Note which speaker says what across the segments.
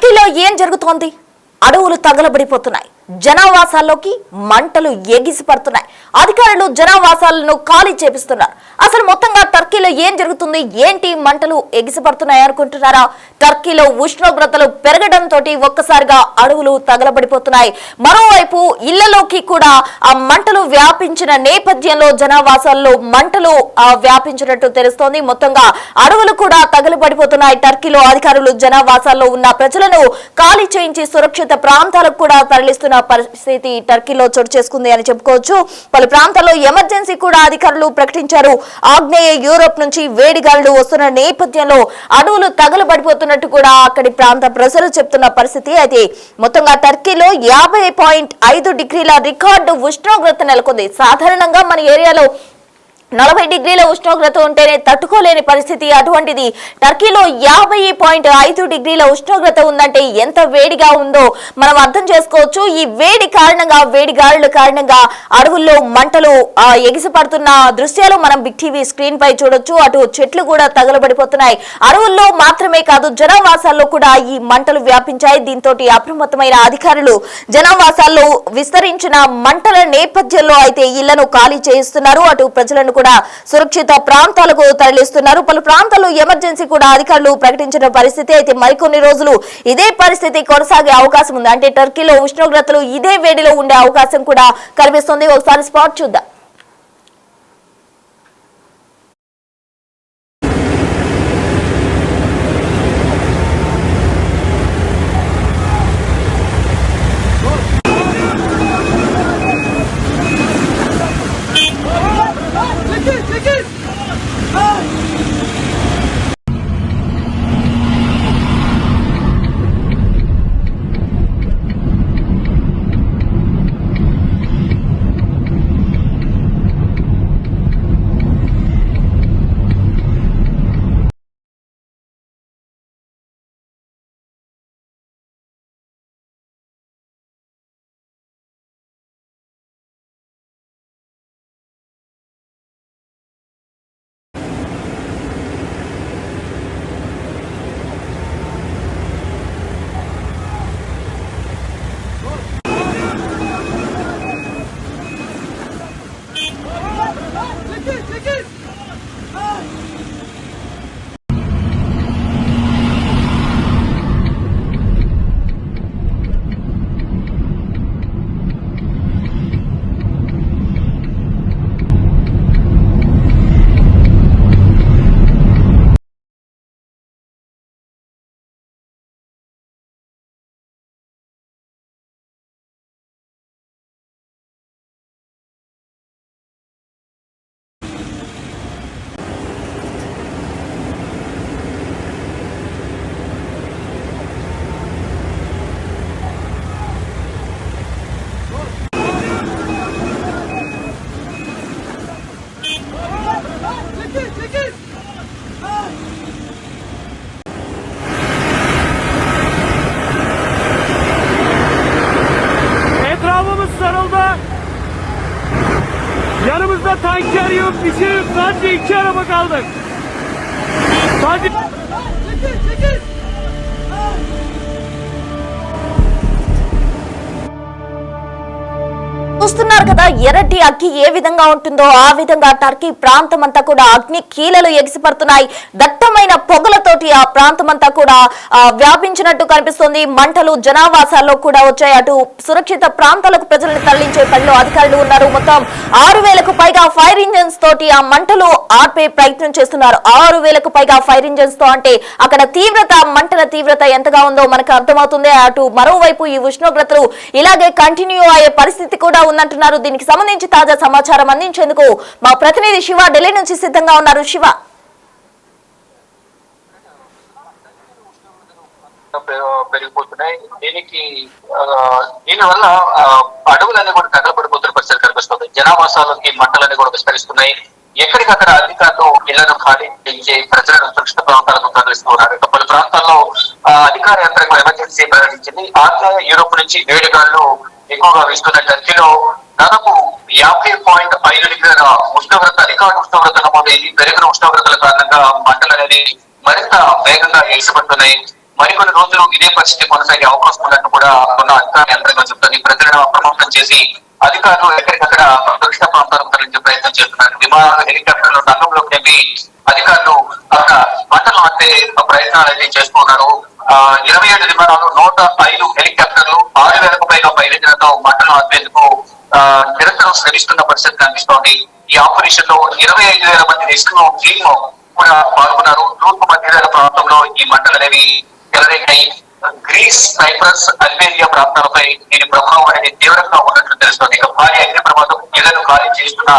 Speaker 1: టర్కీలో ఏం జరుగుతోంది? అడవులు తగలబడిపోతున్నాయి, జనావాసాల్లోకి మంటలు ఎగిసిపడుతున్నాయి. అధికారులు జనావాసాలను ఖాళీ చేపిస్తున్నారు. అసలు మొత్తంగా టర్కీలో ఏం జరుగుతుంది, ఏంటి మంటలు ఎగిసిపడుతున్నాయి అనుకుంటున్నారా? టర్కీలో ఉష్ణోగ్రతలు పెరగడంతో ఒక్కసారిగా అడవులు తగలబడిపోతున్నాయి. మరోవైపు ఇళ్లలోకి కూడా ఆ మంటలు వ్యాపించిన నేపథ్యంలో జనావాసాల్లో మంటలు వ్యాపించినట్టు తెలుస్తోంది. మొత్తంగా అడవులు కూడా తగలబడిపోతున్నాయి. టర్కీలో అధికారులు జనావాసాల్లో ఉన్న ప్రజలను ఖాళీ చేయించి సురక్షిత ప్రాంతాలకు కూడా తరలిస్తున్న పరిస్థితి టర్కీలో చోటు చేసుకుంది అని చెప్పుకోవచ్చు. పలు ప్రాంతాల్లో ఎమర్జెన్సీ కూడా అధికారులు ప్రకటించారు. ఆగ్నేయ యూరోప్ నుంచి వేడిగాలులు వస్తున్న నేపథ్యంలో అడవులు తగలబడిపోతున్నట్టు కూడా అక్కడి ప్రాంత ప్రజలు చెప్తున్న పరిస్థితి. అయితే మొత్తంగా టర్కీలో 50.5 డిగ్రీల రికార్డు ఉష్ణోగ్రత నెలకొంది. సాధారణంగా మన ఏరియాలో 40 డిగ్రీల ఉష్ణోగ్రత ఉంటేనే తట్టుకోలేని పరిస్థితి. అటువంటిది టర్కీలో 50.5 డిగ్రీల ఉష్ణోగ్రత ఉందంటే ఎంత వేడిగా ఉందో మనం అర్థం చేసుకోవచ్చు. ఈ వేడి కారణంగా, వేడిగాలుల కారణంగా అడవుల్లో మంటలు ఎగిసిపడుతున్న దృశ్యాలు మనం బిగ్ టీవీ స్క్రీన్ పై చూడొచ్చు. అటు చెట్లు కూడా తగలబడిపోతున్నాయి. అడవుల్లో మాత్రమే కాదు, జనావాసాల్లో కూడా ఈ మంటలు వ్యాపించాయి. దీంతో అప్రమత్తమైన అధికారులు జనావాసాల్లో విస్తరించిన మంటల నేపథ్యంలో అయితే ఇళ్లను ఖాళీ చేయిస్తున్నారు. అటు ప్రజలను కూడా సురక్షిత ప్రాంతాలకు తరలిస్తున్నారు. పలు ప్రాంతాల్లో ఎమర్జెన్సీ కూడా అధికారులు ప్రకటించిన పరిస్థితి. అయితే మరికొన్ని రోజులు ఇదే పరిస్థితి కొనసాగే అవకాశం ఉంది. అంటే టర్కీలో ఉష్ణోగ్రతలు ఇదే వేడిలో ఉండే అవకాశం కూడా కనిపిస్తుంది. ఒకసారి స్పాట్ చూద్దాం.
Speaker 2: Yanımızda tanker yok, bir şey yok. Sadece 2 araba kaldık. Sadece... Çekil!
Speaker 1: చూస్తున్నారు కదా, ఎర్రటి అగ్గి ఏ విధంగా ఉంటుందో ఆ విధంగా టర్కీ ప్రాంతం అంతా కూడా అగ్ని కీలలు ఎగిసిపడుతున్నాయి. దట్టమైన పొగలతోటి ఆ ప్రాంతం అంతా కూడా వ్యాపించినట్టు కనిపిస్తుంది. మంటలు జనావాసాల్లో కూడా వచ్చాయి. అటు సురక్షిత ప్రాంతాలకు ప్రజలను తరలించే పనిలో అధికారులు ఉన్నారు. మొత్తం 6,000కు పైగా ఫైర్ ఇంజన్స్ తోటి ఆ మంటలు ఆర్పే ప్రయత్నం చేస్తున్నారు. 6,000కు పైగా ఫైర్ ఇంజన్స్ తో అంటే అక్కడ తీవ్రత, మంటల తీవ్రత ఎంతగా ఉందో మనకు అర్థమవుతుంది. అటు మరోవైపు ఈ ఉష్ణోగ్రతలు ఇలాగే కంటిన్యూ అయ్యే పరిస్థితి కూడా ఉందంటున్నారు. దీనికి సంబంధించి తాజా సమాచారం అందించేందుకు మా ప్రతినిధి శివ ఢిల్లీ నుంచి సిద్ధంగా ఉన్నారు. శివ,
Speaker 3: పెరిగిపోతున్నాయి. దీనివల్ల అడవులన్నీ కూడా తగలబడిపోతున్న పరిస్థితి కనిపిస్తుంది. జనావాసాలకి మంటలన్నీ కూడా విస్తరిస్తున్నాయి. ఎక్కడికక్కడ అధికారులు ఇళ్లను ఖాళీ చేయించి ప్రజలను సురక్షిత ప్రాంతాలకు తరలిస్తున్నారు. పలు ప్రాంతాల్లో అధికార యంత్రాంగం ఎమర్జెన్సీ ప్రకటించింది. ఆగ్నేయ యూరోప్ నుంచి వేడిగాళ్లు ఎక్కువగా వీస్తున్న టర్కీలో దాదాపు 50.5 డిగ్రీల ఉష్ణోగ్రత రికార్డు ఉష్ణోగ్రత నమోదైంది. పెరిగిన ఉష్ణోగ్రతల కారణంగా మంటలు అనేది మరింత వేగంగా ఎగిసిపడుతున్నాయి. మరికొన్ని రోజులు ఇదే పరిస్థితి కొనసాగే అవకాశం ఉన్నట్టు కూడా ఉన్న అధికార యంత్రంగా చెప్తుంది. ప్రజలను అప్రమత్తం చేసి అధికారులు ఎక్కడికక్కడ సురక్షిత ప్రాంతాలకు తరలించే ప్రయత్నం చేస్తున్నారు. విమానాలు, హెలికాప్టర్లు రంగంలోకి నింపి అధికారులు అక్కడ మంటలు ఆపే ప్రయత్నాలు అయితే చేస్తున్నారు. 27 విమానాలు, 105 హెలికాప్టర్లు, 6,000కు పైగా పైలట్లతో మంటలు ఆపేందుకు నిరంతరం శ్రమిస్తున్న పరిస్థితి కనిపిస్తోంది. ఈ ఆపరేషన్ లో 25,000 మంది రెస్క్యూ టీమ్ కూడా పాల్గొన్నారు. తూర్పు మధ్య ప్రాంతంలో ఈ మంటలు అనేవి చెలరేగాయి. గ్రీస్, సైప్రస్, అల్బేనియా ప్రాంతాలపై దీని ప్రభావం అనేది తీవ్రంగా ఉన్నట్లు తెలుస్తోంది. ఇక భారీ అగ్ని ప్రమాదం ఇళ్లను ఖాళీ చేస్తున్న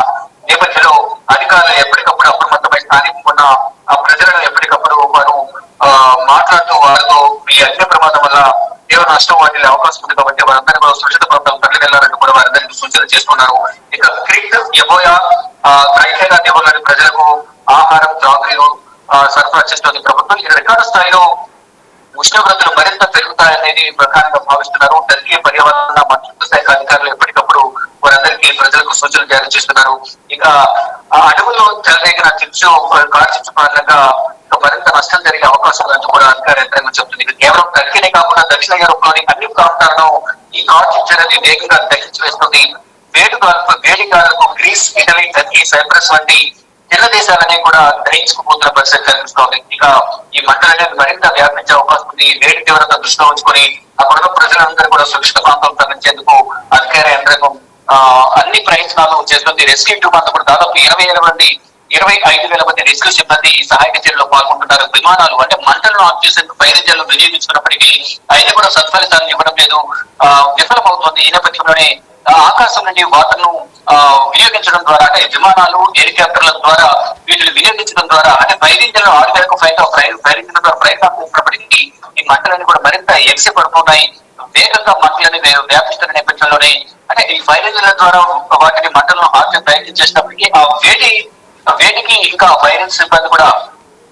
Speaker 3: నేపథ్యంలో అధికారులు ఎప్పటికప్పుడు అప్రమత్తమై స్థానికంగా ఉన్న ఆ ప్రజలను ఎప్పటికప్పుడు వారు మాట్లాడుతూ వారితో ఈ అగ్ని ప్రమాదం వల్ల తీవ్ర నష్టం వాటిల్లే అవకాశం ఉంది కాబట్టి వారందరూ కూడా సురక్షిత ప్రాంతాలు తరలి వెళ్లాలని కూడా వారందరికీ సూచన చేస్తున్నారు. ఇక క్రిక్, ఎబోయా, త్రైఫేగా నిబంధనలు ప్రజలకు ఆహారం, త్రాగునీరు సరఫరా చేస్తుంది ప్రభుత్వం. ఇది రికార్డు స్థాయిలో ఉష్ణోగ్రతలు మరింత పెరుగుతాయనేది ప్రధానంగా భావిస్తున్నారు. టర్కీ పర్యావరణ మంత్రిత్వ శాఖ అధికారులు ఎప్పటికప్పుడు వారందరికీ ప్రజలకు సూచనలు జారీ చేస్తున్నారు. ఇక అడవుల్లో చెలరేగిన కాల్చిచ్చు కారణంగా మరింత నష్టం జరిగే అవకాశం ఉందని కూడా అధికార యంత్రాంగం చెబుతుంది. కేవలం టర్కీనే కాకుండా దక్షిణ యూరోప్ లోని అన్ని ప్రాంతాలను ఈ కాల్చిచ్చు అనేది వేగంగా దహించి వేస్తుంది. వేడిగాలకు గ్రీస్, ఇటలీ, టర్కీ, సైప్రస్ వంటి చిన్న దేశాలనే కూడా దహించుకుపోతున్న పరిస్థితి కనిపిస్తోంది. ఇక ఈ మంటలు అనేది మరింత వ్యాపించే అవకాశం ఉంది. వేడి తీవ్రత దృష్టిలో ఉంచుకొని అక్కడున్న ప్రజలందరూ కూడా సురక్షిత ప్రాంతాలు తరలించేందుకు అధికార యంత్రాంగం అన్ని ప్రయత్నాలు చేస్తుంది. రెస్క్యూ టీమ్ అంతా కూడా దాదాపు 25,000 మంది రెస్క్యూ సిబ్బంది సహాయక చర్యలో పాల్గొంటున్నారు. విమానాలు అంటే మంటలను ఆఫ్ చేసేందుకు ఫైర్ ఇంజన్లు వినియోగించుకున్నప్పటికీ అయినా కూడా సత్ఫలితాలను ఇవ్వడం లేదు, విఫలమవుతుంది. ఈ నేపథ్యంలోనే ఆకాశం నుండి వాటర్ను వినియోగించడం ద్వారా అంటే విమానాలు, హెలికాప్టర్ల ద్వారా వీటిని వినియోగించడం ద్వారా అంటే ఫైర్ ఇంజన్లు 6,000కు పైగా ఫైర్ ఇంజన్ ద్వారా ప్రయత్నం చేసినప్పటికీ ఈ మంటలన్నీ కూడా మరింత ఎగిసి పడుతున్నాయి. వేగంగా మంటలని వ్యాపిస్తున్న నేపథ్యంలోనే అంటే ఈ ఫైర్ ఇంజన్ల ద్వారా వాటిని మంటలను ఆర్చే ప్రయత్నం చేసినప్పటికీ ఆ వేడికి ఇంకా ఫైర్ సిబ్బంది కూడా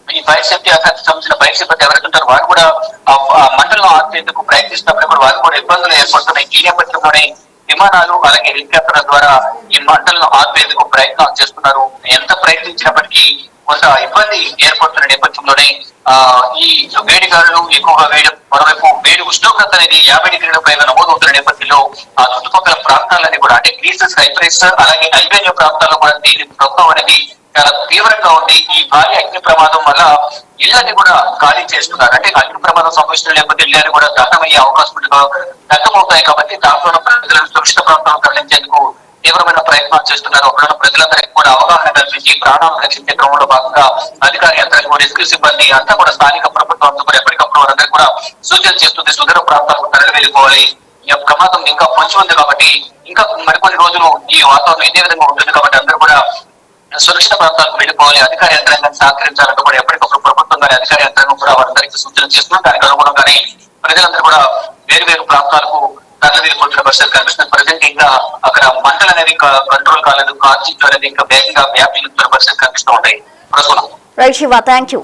Speaker 3: ఈ ఫైర్ సేఫ్టీ అథారిటీ సంబంధించిన ఫైర్ సిబ్బంది ఎవరైతే ఉంటారో వారు కూడా ఆ మంటలను ఆర్చేందుకు ప్రయత్నిస్తున్నప్పుడు కూడా వారు కూడా ఇబ్బందులు ఏర్పడుతున్నాయి. ఈ నేపథ్యంలోనే విమానాలు అలాగే హెలికాప్టర్ల ద్వారా ఈ మంటలను ఆపేందుకు ప్రయత్నాలు చేస్తున్నారు. ఎంత ప్రయత్నించినప్పటికీ కొంత ఇబ్బంది ఏర్పడుతున్న నేపథ్యంలోనే ఈ వేడిగాలులు ఎక్కువగా మరోవైపు వేడి ఉష్ణోగ్రత అనేది 50 డిగ్రీల పైగా నమోదవుతున్న నేపథ్యంలో ఆ చుట్టుపక్కల ప్రాంతాలన్నీ కూడా అంటే గ్రీస్, సైప్రస్ అలాగే అల్బేనియా ప్రాంతాల్లో కూడా దీని ప్రభావం అనేది చాలా తీవ్రంగా ఉంది. ఈ భారీ అగ్ని ప్రమాదం వల్ల ఇళ్లని కూడా ఖాళీ చేస్తున్నారు. అంటే అగ్ని ప్రమాదం సంభవించిన లేకపోతే ఇళ్ళని కూడా దగ్ధమయ్యే అవకాశం దగ్ధమవుతాయి కాబట్టి దాంట్లో ప్రజలను సురక్షిత ప్రాంతాలను తరలించేందుకు తీవ్రమైన ప్రయత్నాలు చేస్తున్నారు. అక్కడ ప్రజలందరికీ కూడా అవగాహన కల్పించి ప్రాణాలను రక్షించే క్రమంలో భాగంగా అధికార యంత్రాంగం, రెస్క్యూ సిబ్బంది అంతా కూడా స్థానిక ప్రభుత్వంతో కూడా ఎప్పటికప్పుడు వారందరూ కూడా సూచనలు చేస్తుంది. సుదూర ప్రాంతాలకు తరలి వెళ్ళిపోవాలి. ఈ ప్రమాదం ఇంకా పొంచి ఉంది కాబట్టి ఇంకా మరికొన్ని రోజులు ఈ వాతావరణం ఇదే విధంగా ఉంటుంది కాబట్టి అందరూ కూడా సురక్షిత ప్రాంతాలకు వెళ్ళిపోవాలి. అధికార యంత్రాంగాన్ని సహకరించాలంటూ కూడా ఎప్పటికప్పుడు ప్రభుత్వం కానీ అధికార యంత్రాంగం కూడా వారందరికీ సూచనలు చేస్తున్నారు. దానికి అనుగుణంగానే ప్రజలందరూ కూడా వేరు ప్రాంతాలకు తరలి వెళ్ళిపోతున్న పరిస్థితి కనిపిస్తుంది. ప్రజెంట్ ఇంకా అక్కడ మంటలు అనేవి కంట్రోల్ కాలేదు, కాల్చిచ్చు అనేది ఇంకా వేగంగా వ్యాపిస్తున్న పరిస్థితి కనిపిస్తూ ఉంటాయి.
Speaker 1: Right Shiva, thank you.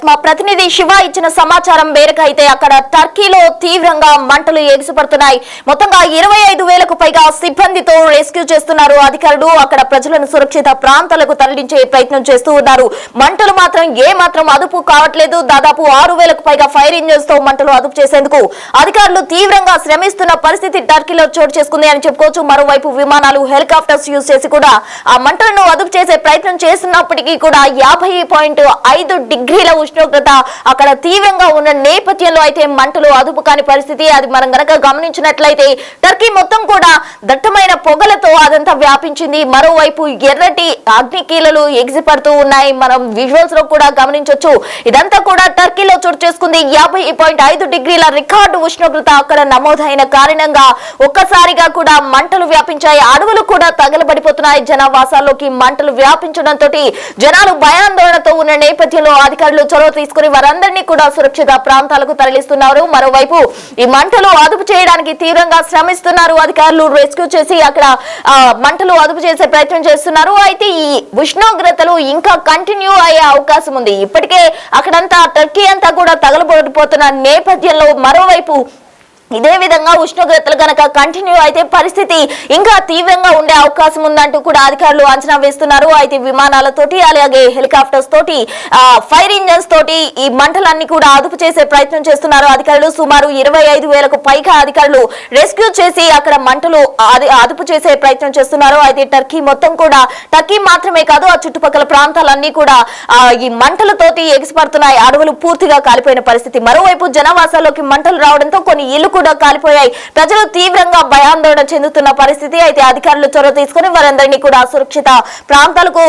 Speaker 1: మా ప్రతినిధి శివ ఇచ్చిన సమాచారం మేరకు అయితే అక్కడ టర్కీలో తీవ్రంగా మంటలు ఎగిసిపడుతున్నాయి. మొత్తంగా 25,000కు పైగా సిబ్బందితో రెస్క్యూ చేస్తున్నారు అధికారులు. అక్కడ ప్రజలను సురక్షిత ప్రాంతాలకు తరలించే ప్రయత్నం చేస్తూ ఉన్నారు. మంటలు మాత్రం అదుపు కావట్లేదు. దాదాపు 6,000కు పైగా ఫైర్ ఇంజన్స్ తో మంటలు అదుపు చేసేందుకు అధికారులు తీవ్రంగా శ్రమిస్తున్న పరిస్థితి టర్కీలో చోటు చేసుకుంది అని చెప్పుకోవచ్చు. మరోవైపు విమానాలు, హెలికాప్టర్స్ యూజ్ చేసి కూడా ఆ మంటలను అదుపు చేసే ప్రయత్నం చేస్తున్నప్పటికీ కూడా 50.5 డిగ్రీల ఉష్ణోగ్రత అక్కడ తీవ్రంగా ఉన్న నేపథ్యంలో అయితే మంటలు అదుపు కాని పరిస్థితి. అది మనం గనక గమనించినట్లయితే టర్కీ మొత్తం కూడా దట్టమైన పొగలతో అదంతా వ్యాపించింది. మరోవైపు ఎర్రటి అగ్నికీలలు ఎగిసిపడుతూ ఉన్నాయి. మనం విజువల్స్ లో కూడా గమనించవచ్చు. ఇదంతా కూడా టర్కీలో చోటు చేసుకుంది. 50.5 డిగ్రీల రికార్డు ఉష్ణోగ్రత అక్కడ నమోదైన కారణంగా ఒక్కసారిగా కూడా మంటలు వ్యాపించాయి. అడవులు కూడా తగలబడిపోతున్నాయి. జనావాసాల్లోకి మంటలు వ్యాపించడంతో జనాలు భయాందోళనతో ఉన్న నేపథ్యంలో అధికారులు చొరవ తీసుకుని వారందరినీ కూడా సురక్షిత ప్రాంతాలకు తరలిస్తున్నారు. మరోవైపు ఈ మంటలు అదుపు చేయడానికి తీవ్రంగా శ్రమిస్తున్నారు అధికారులు. రెస్క్యూ చేసి అక్కడ మంటలు అదుపు చేసే ప్రయత్నం చేస్తున్నారు. అయితే ఈ ఉష్ణోగ్రతలు ఇంకా కంటిన్యూ అయ్యే అవకాశం ఉంది. ఇప్పటికే అక్కడంతా టర్కీ అంతా కూడా తగలబడిపోతున్న నేపథ్యంలో మరోవైపు ఇదే విధంగా ఉష్ణోగ్రతలు గనక కంటిన్యూ అయితే పరిస్థితి ఇంకా తీవ్రంగా ఉండే అవకాశం ఉందంటూ కూడా అధికారులు అంచనా వేస్తున్నారు. అయితే విమానాలతోటి అలాగే హెలికాప్టర్స్ తోటి ఫైర్ ఇంజన్స్ తోటి ఈ మంటలన్నీ కూడా అదుపు చేసే ప్రయత్నం చేస్తున్నారు అధికారులు. సుమారు 25,000కు పైగా అధికారులు రెస్క్యూ చేసి అక్కడ మంటలు అదుపు చేసే ప్రయత్నం చేస్తున్నారు. అయితే టర్కీ మాత్రమే కాదు ఆ చుట్టుపక్కల ప్రాంతాలన్నీ కూడా ఈ మంటలతోటి ఎగిసిపడుతున్నాయి. అడవులు పూర్తిగా కాలిపోయిన పరిస్థితి. మరోవైపు జనావాసాల్లోకి మంటలు రావడంతో కొన్ని ఇళ్లు కూడా కాలిపోయాయి. ప్రజలు తీవ్రంగా భయాందోళన చెందుతున్న పరిస్థితి. అయితే అధికారులు చొరవ తీసుకుని వారందరినీ కూడా సురక్షిత ప్రాంతాలకు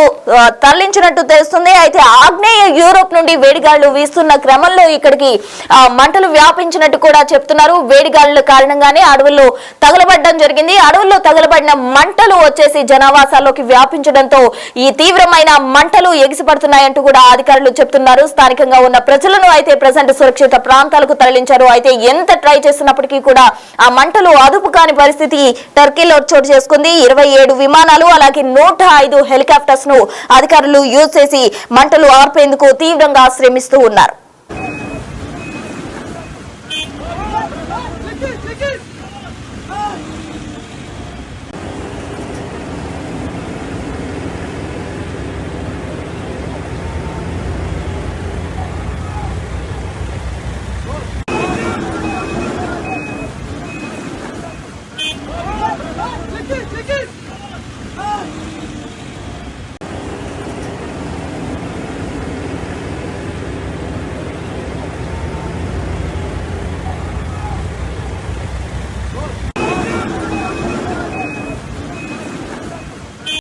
Speaker 1: తరలించినట్టు తెలుస్తుంది. అయితే ఆగ్నేయ యూరోప్ నుండి వేడిగాళ్లు వీస్తున్న క్రమంలో ఇక్కడికి మంటలు వ్యాపించినట్టు కూడా చెప్తున్నారు. వేడిగాళ్ల కారణంగానే అడవుల్లో తగలబడడం జరిగింది. అడవుల్లో తగలబడిన మంటలు వచ్చేసి జనావాసాల్లోకి వ్యాపించడంతో ఈ తీవ్రమైన మంటలు ఎగిసిపడుతున్నాయంటూ కూడా అధికారులు చెప్తున్నారు. స్థానికంగా ఉన్న ప్రజలను అయితే ప్రజెంట్ సురక్షిత ప్రాంతాలకు తరలించారు. అయితే ఎంత ట్రై చేస్తున్నప్పటికీ కూడా ఆ మంటలు అదుపు కాని పరిస్థితి టర్కీలో చోటు చేసుకుంది. 27 విమానాలు అలాగే 105 హెలికాప్టర్స్ ను అధికారులు యూజ్ చేసి మంటలు ఆర్పేందుకు తీవ్రంగా శ్రమిస్తూ ఉన్నారు.